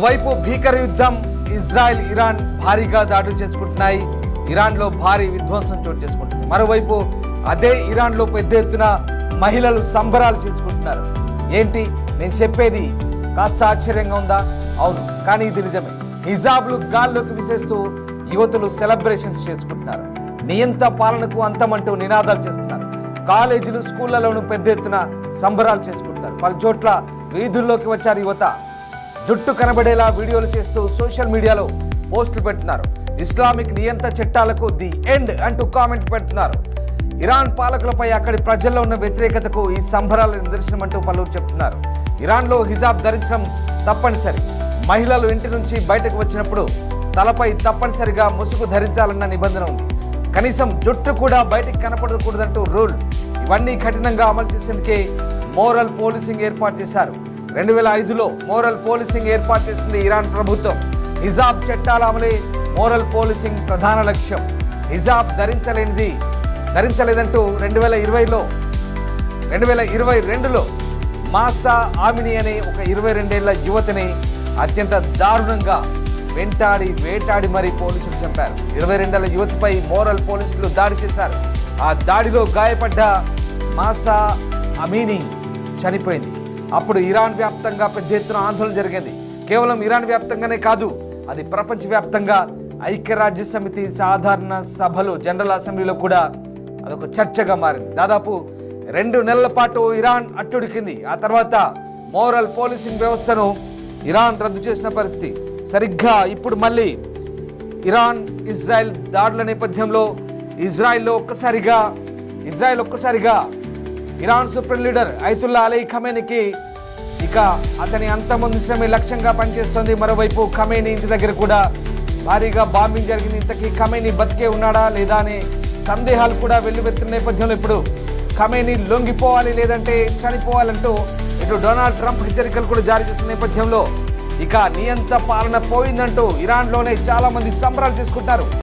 ఓవైపు భీకర యుద్ధం, ఇజ్రాయెల్ ఇరాన్ భారీగా దాడులు చేసుకుంటున్నాయి. ఇరాన్లో భారీ విధ్వంసం చోటు చేసుకుంటుంది. మరోవైపు అదే ఇరాన్లో పెద్ద ఎత్తున మహిళలు సంబరాలు చేసుకుంటున్నారు. ఏంటి నేను చెప్పేది కాస్త ఆశ్చర్యంగా ఉందా? అవును, కానీ ఇది నిజమే. హిజాబ్లు గాల్లోకి విసేస్తూ యువతులు సెలబ్రేషన్స్ చేసుకుంటున్నారు. నియంత పాలనకు అంతమంటూ నినాదాలు చేస్తున్నారు. కాలేజీలు, స్కూళ్లలోనూ పెద్ద ఎత్తున సంబరాలు చేసుకుంటున్నారు. పలు చోట్ల వీధుల్లోకి వచ్చారు యువత. జుట్టు కనబడేలా వీడియోలు చేస్తూ సోషల్ మీడియాలో పోస్టులు పెడుతున్నారు. ఇస్లామిక్ నియంత చట్టాలకు ది ఎండ్ అంటూ కామెంట్ పెడుతున్నారు. ఇరాన్ పాలకులపై అక్కడి ప్రజల్లో ఉన్న వ్యతిరేకతకు ఈ సంబరాల నిదర్శనం అంటూ పలువురు చెప్తున్నారు. ఇరాన్లో హిజాబ్ ధరించడం తప్పనిసరి. మహిళలు ఇంటి నుంచి బయటకు వచ్చినప్పుడు తలపై తప్పనిసరిగా ముసుగు ధరించాలన్న నిబంధన ఉంది. కనీసం జుట్టు కూడా బయటికి కనపడకూడదంటూ రూల్. ఇవన్నీ కఠినంగా అమలు చేసేందుకే మోరల్ పోలీసింగ్ ఏర్పాటు చేశారు. 2005లో మోరల్ పోలీసింగ్ ఏర్పాటు చేసింది ఇరాన్ ప్రభుత్వం. హిజాబ్ చట్టాల అమలే మోరల్ పోలీసింగ్ ప్రధాన లక్ష్యం. హిజాబ్ ధరించలేదంటూ 2022లో మాసా ఆమిని అనే ఒక 22 ఏళ్ల యువతిని అత్యంత దారుణంగా వేటాడి మరీ పోలీసులు చంపారు. 22 ఏళ్ల యువతిపై మోరల్ పోలీసులు దాడి చేశారు. ఆ దాడిలో గాయపడ్డ మాసా అమీని చనిపోయింది. అప్పుడు ఇరాన్ వ్యాప్తంగా పెద్ద ఎత్తున ఆందోళన జరిగింది. కేవలం ఇరాన్ వ్యాప్తంగానే కాదు, అది ప్రపంచవ్యాప్తంగా ఐక్యరాజ్య సమితి సాధారణ సభలు, జనరల్ అసెంబ్లీలో కూడా అదొక చర్చగా మారింది. దాదాపు 2 నెలల పాటు ఇరాన్ అట్టుడికింది. ఆ తర్వాత మోరల్ పోలీసింగ్ వ్యవస్థను ఇరాన్ రద్దు చేసిన పరిస్థితి. సరిగ్గా ఇప్పుడు మళ్ళీ ఇరాన్ ఇజ్రాయెల్ దాడుల నేపథ్యంలో ఇజ్రాయెల్ ఒక్కసారిగా Iran supreme leader Ayatollah Ali ఖమేనీకి ఇక అతని అంతమొందించడమే లక్ష్యంగా పనిచేస్తోంది. మరోవైపు ఖమేనీ ఇంటి దగ్గర కూడా భారీగా బాంబింగ్ జరిగింది. ఇంతకీ ఖమేనీ బతికే ఉన్నాడా లేదా అనే సందేహాలు కూడా వెల్లువెత్తిన నేపథ్యంలో ఇప్పుడు ఖమేనీ లొంగిపోవాలి లేదంటే చనిపోవాలంటూ ఇటు డొనాల్డ్ ట్రంప్ హెచ్చరికలు కూడా జారీ చేసిన నేపథ్యంలో ఇక నియంత పాలన పోయిందంటూ ఇరాన్లోనే చాలా మంది సంబరాలు చేసుకుంటారు.